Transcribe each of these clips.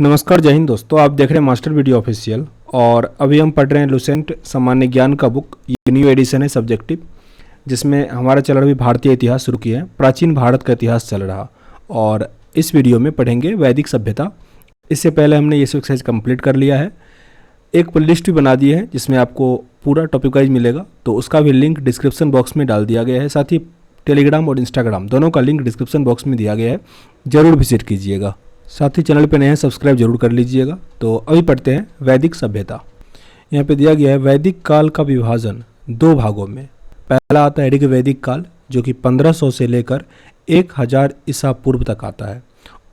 नमस्कार, जय हिंद दोस्तों। आप देख रहे हैं मास्टर वीडियो ऑफिशियल और अभी हम पढ़ रहे हैं लुसेंट सामान्य ज्ञान का बुक। ये न्यू एडिशन है सब्जेक्टिव, जिसमें हमारा चल रहा भी भारतीय इतिहास शुरू किया है। प्राचीन भारत का इतिहास चल रहा और इस वीडियो में पढ़ेंगे वैदिक सभ्यता। इससे पहले हमने ये एक्सरसाइज कंप्लीट कर लिया है। एक प्लेलिस्ट भी बना दी है जिसमें आपको पूरा टॉपिक वाइज मिलेगा, तो उसका भी लिंक डिस्क्रिप्शन बॉक्स में डाल दिया गया है। साथ ही टेलीग्राम और इंस्टाग्राम दोनों का लिंक डिस्क्रिप्शन बॉक्स में दिया गया है, ज़रूर विजिट कीजिएगा। साथ ही चैनल पे नए हैं सब्सक्राइब जरूर कर लीजिएगा। तो अभी पढ़ते हैं वैदिक सभ्यता। यहाँ पे दिया गया है वैदिक काल का विभाजन दो भागों में। पहला आता है ऋग वैदिक काल, जो कि 1500 से लेकर 1000 ईसा पूर्व तक आता है,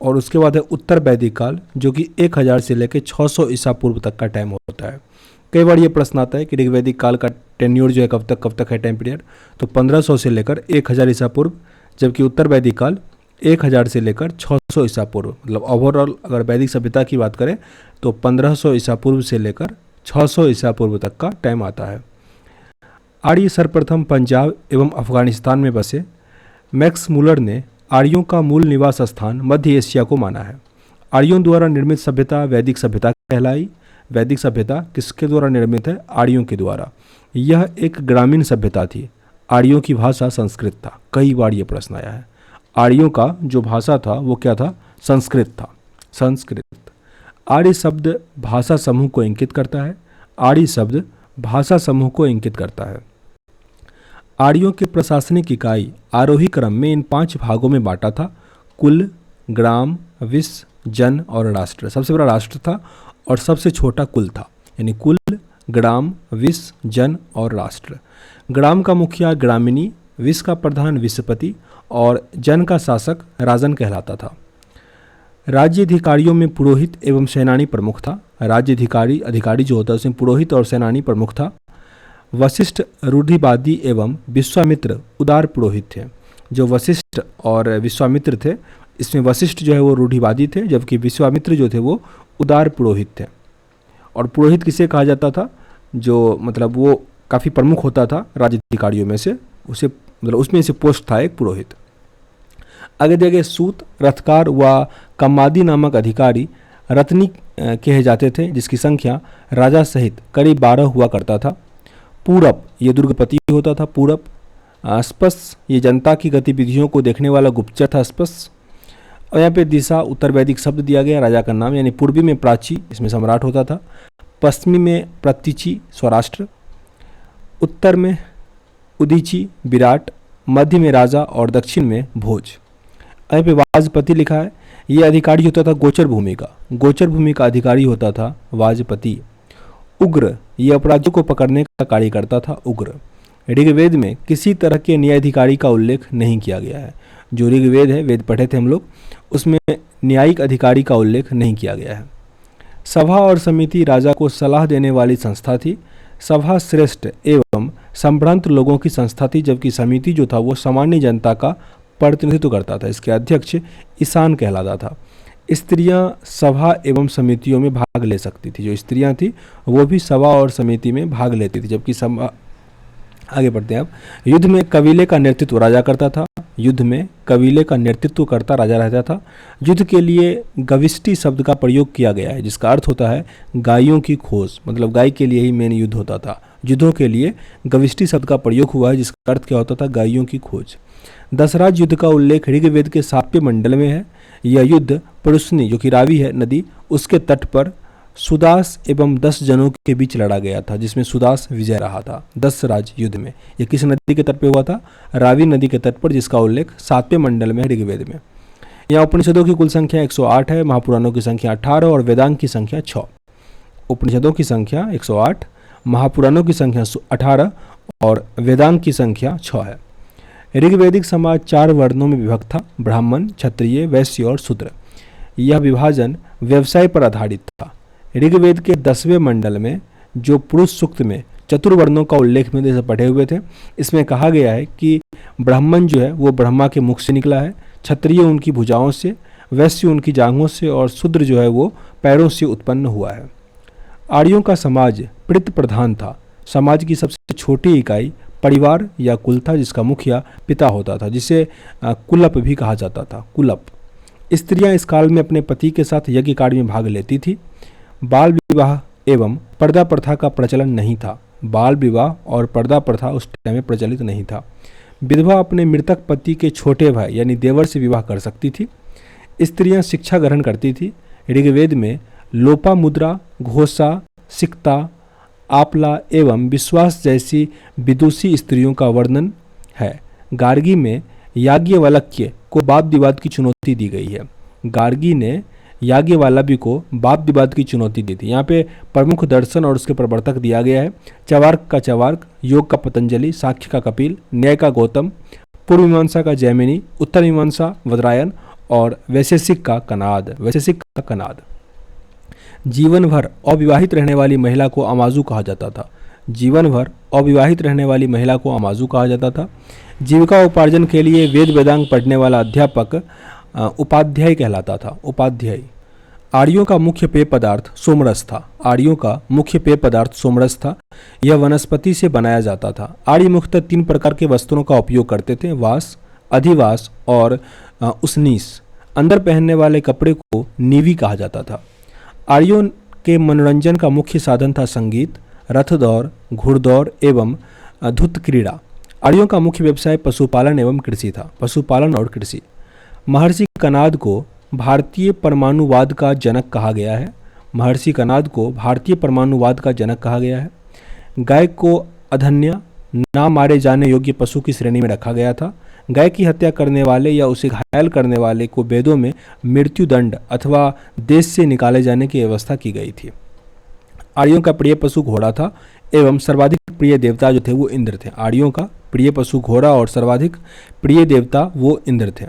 और उसके बाद है उत्तर वैदिक काल, जो कि 1000 से लेकर 600 ईसा पूर्व तक का टाइम होता है। कई बार ये प्रश्न आता है कि ऋग वैदिक काल का टेन्योर जो है कब तक है टाइम पीरियड, तो 1500 से लेकर 1000 ईसा पूर्व, जबकि उत्तर वैदिक काल 1000 से लेकर 600 ईसा पूर्व। मतलब ओवरऑल अगर वैदिक सभ्यता की बात करें तो 1500 ईसा पूर्व से लेकर 600 ईसा पूर्व तक का टाइम आता है। आर्य सर्वप्रथम पंजाब एवं अफगानिस्तान में बसे। मैक्स मुलर ने आर्यों का मूल निवास स्थान मध्य एशिया को माना है। आर्यों द्वारा निर्मित सभ्यता वैदिक सभ्यता कहलाई। वैदिक सभ्यता किसके द्वारा निर्मित है? आर्यों के द्वारा। यह एक ग्रामीण सभ्यता थी। आर्यों की भाषा संस्कृत था। कई बार ये प्रश्न आया है। आर्यों का जो भाषा था वो क्या था? संस्कृत था। संस्कृत। आर्य शब्द भाषा समूह को इंगित करता है। आर्य शब्द भाषा समूह को इंगित करता है। आर्यों के प्रशासनिक इकाई आरोही क्रम में इन 5 भागों में बांटा था: कुल, ग्राम, विश्व, जन और राष्ट्र। सबसे बड़ा राष्ट्र था और सबसे छोटा कुल था, यानी कुल, ग्राम, विश्व, जन और राष्ट्र। ग्राम का मुखिया ग्रामिणी, विश्व का प्रधान विश्वपति और जन का शासक राजन कहलाता था। राज्य अधिकारियों में पुरोहित एवं सेनानी प्रमुख था। राज्य अधिकारी जो होता है उसमें पुरोहित और सेनानी प्रमुख था। वशिष्ठ रूढ़िवादी एवं विश्वामित्र उदार पुरोहित थे। जो वशिष्ठ और विश्वामित्र थे, इसमें वशिष्ठ जो है वो रूढ़िवादी थे, जबकि विश्वामित्र जो थे वो उदार पुरोहित थे। और पुरोहित किसे कहा जाता था? जो मतलब वो काफ़ी प्रमुख होता था राज्य अधिकारियों में से, उसे मतलब उसमें से पोस्ट था एक पुरोहित। आगे दिए गए सूत, रथकार व कम्मादी नामक अधिकारी रत्नी कहे जाते थे, जिसकी संख्या राजा सहित करीब 12 हुआ करता था। पूरब ये दुर्गपति होता था। पूरब। स्पष्ट ये जनता की गतिविधियों को देखने वाला गुप्तचर था। स्पष्ट। और यहाँ पे दिशा उत्तर वैदिक शब्द दिया गया राजा का नाम, यानी पूर्वी में प्राची, इसमें सम्राट होता था। पश्चिमी में प्रतीची स्वराष्ट्र। उत्तर में उदीची विराट। मध्य में राजा और दक्षिण में भोज। यहाँ पे वाजपति लिखा है। ये अधिकारी होता था गोचर भूमि का। गोचर भूमि का अधिकारी होता था वाजपति। उग्र ये अपराधियों को पकड़ने का कार्य करता था। उग्र। ऋग्वेद में किसी तरह के न्यायाधिकारी का उल्लेख नहीं किया गया है। जो ऋग्वेद है, वेद पढ़े थे हम लोग, उसमें न्यायिक अधिकारी का उल्लेख नहीं किया गया है। सभा और समिति राजा को सलाह देने वाली संस्था थी। सभा श्रेष्ठ एवं संभ्रांत लोगों की संस्था थी, जबकि समिति जो था वो सामान्य जनता का प्रतिनिधित्व करता था। इसके अध्यक्ष ईशान कहलाता था। स्त्रियां सभा एवं समितियों में भाग ले सकती थी। जो स्त्रियां थी वो भी सभा और समिति में भाग लेती थी, जबकि सभा। आगे बढ़ते हैं अब। युद्ध में कबीले का नेतृत्व राजा करता था। युद्ध में कबीले का नेतृत्व करता राजा रहता था। युद्ध के लिए गविष्टि शब्द का प्रयोग किया गया है, जिसका अर्थ होता है गायों की खोज। मतलब गाय के लिए ही मेन युद्ध होता था। युद्धों के लिए गविष्टि शब्द का प्रयोग हुआ है, जिसका अर्थ क्या होता था? गायों की खोज। दशराज युद्ध का उल्लेख ऋग्वेद के 7वें मंडल में है। यह युद्ध पुरुषनी, जो कि रावी है नदी, उसके तट पर सुदास एवं 10 जनों के बीच लड़ा गया था, जिसमें सुदास विजय रहा था। दशराज युद्ध में यह किस नदी के तट पर हुआ था? रावी नदी के तट पर, जिसका उल्लेख 7वें मंडल में है ऋग्वेद में। यहाँ उपनिषदों की कुल संख्या 108 है, महापुराणों की संख्या 18 और वेदांग की संख्या 6। उपनिषदों की संख्या 108, महापुराणों की संख्या 18 और वेदांग की संख्या 6 है। ऋग्वैदिक समाज 4 वर्णों में विभक्त था: ब्राह्मण, क्षत्रिय, वैश्य और शूद्र। यह विभाजन व्यवसाय पर आधारित था। ऋग्वेद के 10वें मंडल में जो पुरुष सूक्त में चतुर्वर्णों का उल्लेख में जैसे पढ़े हुए थे, इसमें कहा गया है कि ब्राह्मण जो है वो ब्रह्मा के मुख से निकला है, क्षत्रिय उनकी भुजाओं से, वैश्य उनकी जांघों से और शूद्र जो है वो पैरों से उत्पन्न हुआ है। आर्यों का समाज पितृ प्रधान था। समाज की सबसे छोटी इकाई परिवार या कुल था, जिसका मुखिया पिता होता था, जिसे कुलप भी कहा जाता था। कुलप। स्त्रियां इस काल में अपने पति के साथ यज्ञ कार्य में भाग लेती थी। बाल विवाह एवं पर्दा प्रथा का प्रचलन नहीं था। बाल विवाह और पर्दा प्रथा उस टाइम में प्रचलित नहीं था। विधवा अपने मृतक पति के छोटे भाई यानी देवर से विवाह कर सकती थी। स्त्रियां शिक्षा ग्रहण करती थी। ऋग्वेद में लोपामुद्रा, घोषा, सिक्ता, आपला एवं विश्वास जैसी विदुषी स्त्रियों का वर्णन है। गार्गी में याज्ञवल्क्य को वाद विवाद की चुनौती दी गई है। गार्गी ने याज्ञवल्क्य को वाद विवाद की चुनौती दी थी। यहाँ पे प्रमुख दर्शन और उसके प्रवर्तक दिया गया है। चवार्क का चवार्क, योग का पतंजलि, साख्य का कपिल, न्याय का गौतम, पूर्व मीमांसा का जैमिनी, उत्तर मीमांसा वज्रायन और वैशेषिक का कनाद। जीवन भर अविवाहित रहने वाली महिला को अमाजू कहा जाता था। जीवन भर अविवाहित रहने वाली महिला को अमाजू कहा जाता था। जीविका उपार्जन के लिए वेद वेदांग पढ़ने वाला अध्यापक उपाध्याय कहलाता था। उपाध्याय। आर्यों का मुख्य पेय पदार्थ सोमरस था। आर्यों का मुख्य पेय पदार्थ सोमरस था। यह वनस्पति से बनाया जाता था। आर्य मुख्यतः 3 प्रकार के वस्त्रों का उपयोग करते थे: वास, अधिवास और उसनीस। अंदर पहनने वाले कपड़े को नीवी कहा जाता था। आर्यों के मनोरंजन का मुख्य साधन था संगीत, रथ दौड़, घुड़दौड़ एवं धुत क्रीड़ा। आर्यों का मुख्य व्यवसाय पशुपालन एवं कृषि था। पशुपालन और कृषि। महर्षि कनाद को भारतीय परमाणुवाद का जनक कहा गया है। महर्षि कनाद को भारतीय परमाणुवाद का जनक कहा गया है। गाय को अधन्य, ना मारे जाने योग्य पशु की श्रेणी में रखा गया था। गाय की हत्या करने वाले या उसे घायल करने वाले को वेदों में मृत्युदंड अथवा देश से निकाले जाने की व्यवस्था की गई थी। आर्यों का प्रिय पशु घोड़ा था एवं सर्वाधिक प्रिय देवता जो थे वो इंद्र थे। आर्यों का प्रिय पशु घोड़ा और सर्वाधिक प्रिय देवता वो इंद्र थे।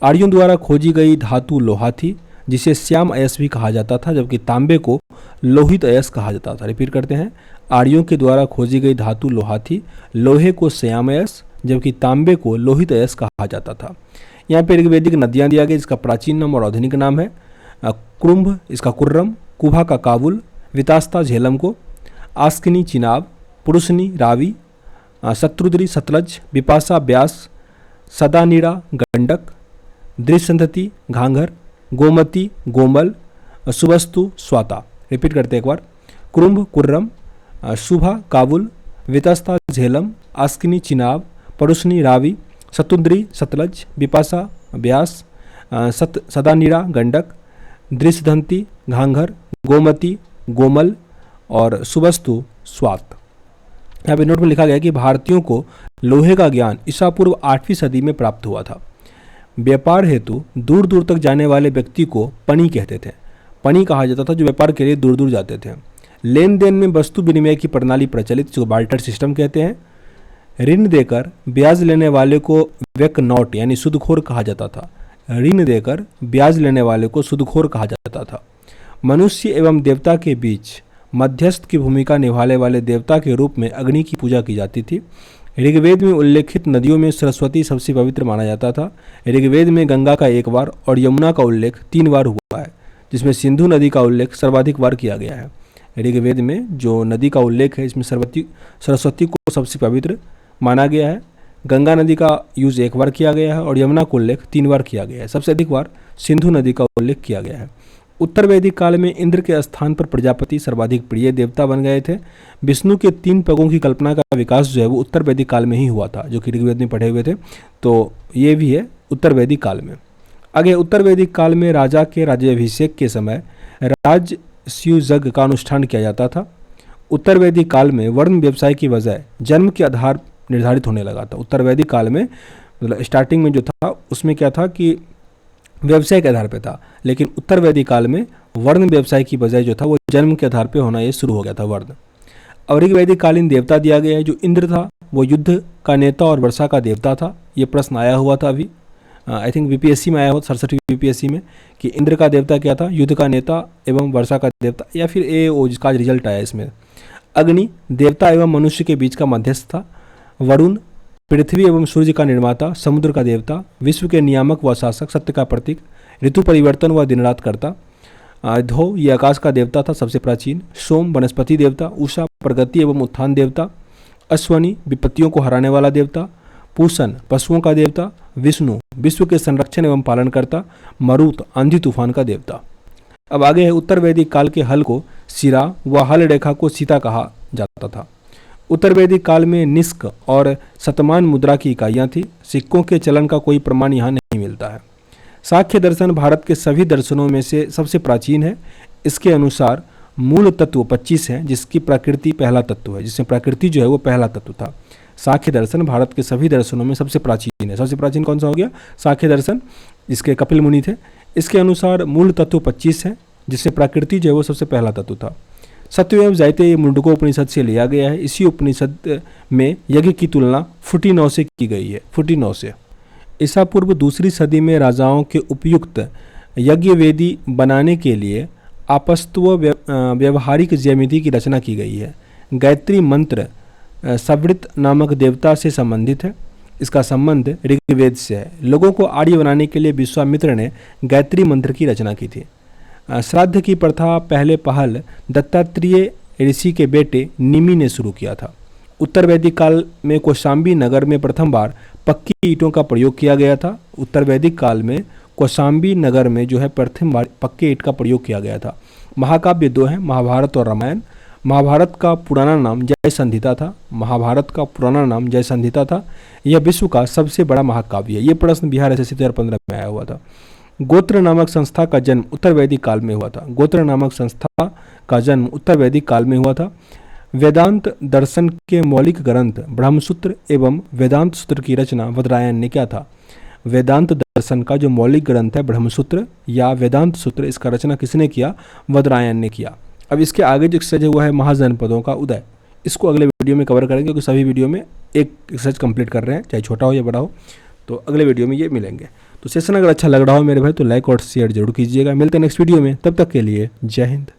आर्यों द्वारा खोजी गई धातु लोहा थी, जिसे श्याम अयस भी कहा जाता था, जबकि तांबे को लोहित अयस कहा जाता था। रिपीट करते हैं, आर्यों के द्वारा खोजी गई धातु लोहा थी, लोहे को श्याम अयस जबकि तांबे को लोहित अयस कहा जाता था। यहाँ पे ऋग्वेदिक नदियाँ दिया गया, जिसका प्राचीन नाम और आधुनिक नाम है कुरुम्भ, इसका कुर्रम, कुभा का काबुल, वितास्ता झेलम को, आस्किनी चिनाब, पुरुषनी रावी, शत्रुद्री सतलज, विपाशा ब्यास, सदानीरा गंडक, दृश्यंधति घांघर, गोमती गोमल, सुबस्तु स्वाता। रिपीट करते एक बार, कुरुम्भ कुर्रम, शुभा काबुल, वितस्ता झेलम, आस्किनी चिनाब, परुषनी रावी, शतुद्री सतलज, विपाशा ब्यास, सदानीरा गंडक, दृश्यधंती घांघर, गोमती गोमल और सुबस्तु स्वात। यहाँ पे नोट में लिखा गया कि भारतीयों को लोहे का ज्ञान ईसा पूर्व 8वीं सदी में प्राप्त हुआ था। व्यापार हेतु दूर दूर तक जाने वाले व्यक्ति को पणी कहते थे। पणी कहा जाता था जो व्यापार के लिए दूर दूर जाते थे। लेन देन में वस्तु विनिमय की प्रणाली प्रचलित, जो बार्टर सिस्टम कहते हैं। ऋण देकर ब्याज लेने वाले को व्यक नॉट यानी सुदखोर कहा जाता था। ऋण देकर ब्याज लेने वाले को सुदखोर कहा जाता था। मनुष्य एवं देवता के बीच मध्यस्थ की भूमिका निभाने वाले देवता के रूप में अग्नि की पूजा की जाती थी। ऋग्वेद में उल्लेखित नदियों में सरस्वती सबसे पवित्र माना जाता था। ऋग्वेद में गंगा का 1 बार और यमुना का उल्लेख 3 बार हुआ है, जिसमें सिंधु नदी का उल्लेख सर्वाधिक बार किया गया है। ऋग्वेद में जो नदी का उल्लेख है, इसमें सरस्वती को सबसे पवित्र माना गया है। गंगा नदी का यूज़ 1 बार किया गया है और यमुना का उल्लेख 3 बार किया गया है। सबसे अधिक बार सिंधु नदी का उल्लेख किया गया है। उत्तर वैदिक काल में इंद्र के स्थान पर प्रजापति सर्वाधिक प्रिय देवता बन गए थे। विष्णु के 3 पगों की कल्पना का विकास जो है वो उत्तर वैदिक काल में ही हुआ था, जो कि ऋग्वेद में पढ़े हुए थे। तो ये भी है उत्तर वैदिक काल में। आगे उत्तर वैदिक काल में राजा के राज्याभिषेक के समय राजस्युयज्ञ का अनुष्ठान किया जाता था। उत्तर वैदिक काल में वर्ण व्यवसाय की बजाय जन्म के आधार निर्धारित होने लगा था। उत्तर वैदिक काल में मतलब स्टार्टिंग में जो था उसमें क्या था कि व्यवसाय के आधार पे था, लेकिन उत्तर वैदिक काल में वर्ण व्यवसाय की बजाय जो था वो जन्म के आधार पे होना ये शुरू हो गया था वर्ण। और ऋग्वैदिक कालीन देवता दिया गया है। जो इंद्र था वो युद्ध का नेता और वर्षा का देवता था। ये प्रश्न आया हुआ था अभी, आई थिंक बीपीएससी में आया हुआ 67वीं बीपीएससी में, कि इंद्र का देवता क्या था, युद्ध का नेता एवं वर्षा का देवता, या फिर AO जिसका रिजल्ट आया इसमें। अग्नि देवता एवं मनुष्य के बीच का मध्यस्थ था। वरुण पृथ्वी एवं सूर्य का निर्माता, समुद्र का देवता, विश्व के नियामक व शासक, सत्य का प्रतीक, ऋतु परिवर्तन व दिन रात करता। धो ये आकाश का देवता था सबसे प्राचीन। सोम वनस्पति देवता। उषा प्रगति एवं उत्थान देवता। अश्वनी विपत्तियों को हराने वाला देवता। पूषण पशुओं का देवता, विष्णु विश्व के संरक्षण एवं पालन करता, मरुत आंधी तूफान का देवता। अब आगे है उत्तर वैदिक काल के हल को सिरा व हल रेखा को सीता कहा जाता था। उत्तर वैदिक काल में निष्क और शतमान मुद्रा की इकाइयाँ थी। सिक्कों के चलन का कोई प्रमाण यहाँ नहीं मिलता है। सांख्य दर्शन भारत के सभी दर्शनों में से सबसे प्राचीन है। इसके अनुसार मूल तत्व 25 है, जिसकी प्रकृति पहला तत्व है, जिसमें प्रकृति जो है वो पहला तत्व था। सांख्य दर्शन भारत के सभी दर्शनों में सबसे प्राचीन है। सबसे प्राचीन कौन सा हो गया? सांख्य दर्शन, जिसके कपिल मुनि थे। इसके अनुसार मूल तत्व 25 है, जिसमें प्रकृति जो है वो सबसे पहला तत्व था। सत्यमेव जयते ये मुंडको उपनिषद से लिया गया है। इसी उपनिषद में यज्ञ की तुलना फुटी 9 से की गई है, फुटी 9 से। ईसा पूर्व दूसरी सदी में राजाओं के उपयुक्त यज्ञ वेदी बनाने के लिए आपस्तव व्यवहारिक ज्यामिति की रचना की गई है। गायत्री मंत्र सवृत नामक देवता से संबंधित है। इसका संबंध ऋग्वेद से है। लोगों को आर्य बनाने के लिए विश्वामित्र ने गायत्री मंत्र की रचना की थी। श्राद्ध की प्रथा पहले पहल दत्तात्रेय ऋषि के बेटे निमि ने शुरू किया था। उत्तर वैदिक काल में कौशाम्बी नगर में प्रथम बार पक्की ईंटों का प्रयोग किया गया था। उत्तर वैदिक काल में कौशाम्बी नगर में जो है प्रथम बार पक्के ईंट का प्रयोग किया गया था। महाकाव्य 2 हैं, महाभारत और रामायण। महाभारत का पुराना नाम जय संहिता था। महाभारत का पुराना नाम जय संहिता था। यह विश्व का सबसे बड़ा महाकाव्य है। ये प्रश्न बिहार SSC 2015 में आया हुआ था। गोत्र नामक संस्था का जन्म उत्तर वैदिक काल में हुआ था। गोत्र नामक संस्था का जन्म उत्तर वैदिक काल में हुआ था। वेदांत दर्शन के मौलिक ग्रंथ ब्रह्मसूत्र एवं वेदांत सूत्र की रचना वदरायण ने किया था। वेदांत दर्शन का जो मौलिक ग्रंथ है ब्रह्मसूत्र या वेदांत सूत्र, इसका रचना किसने किया? वदरायण ने किया। अब इसके आगे जो एक्सरसाइज हुआ है महाजनपदों का उदय, इसको अगले वीडियो में कवर करेंगे, क्योंकि सभी वीडियो में एक एक्सरसाइज कंप्लीट कर रहे हैं, चाहे छोटा हो या बड़ा हो। तो अगले वीडियो में ये मिलेंगे। तो सेशन अगर अच्छा लग रहा हो मेरे भाई तो लाइक और शेयर जरूर कीजिएगा। मिलते हैं नेक्स्ट वीडियो में, तब तक के लिए जय हिंद।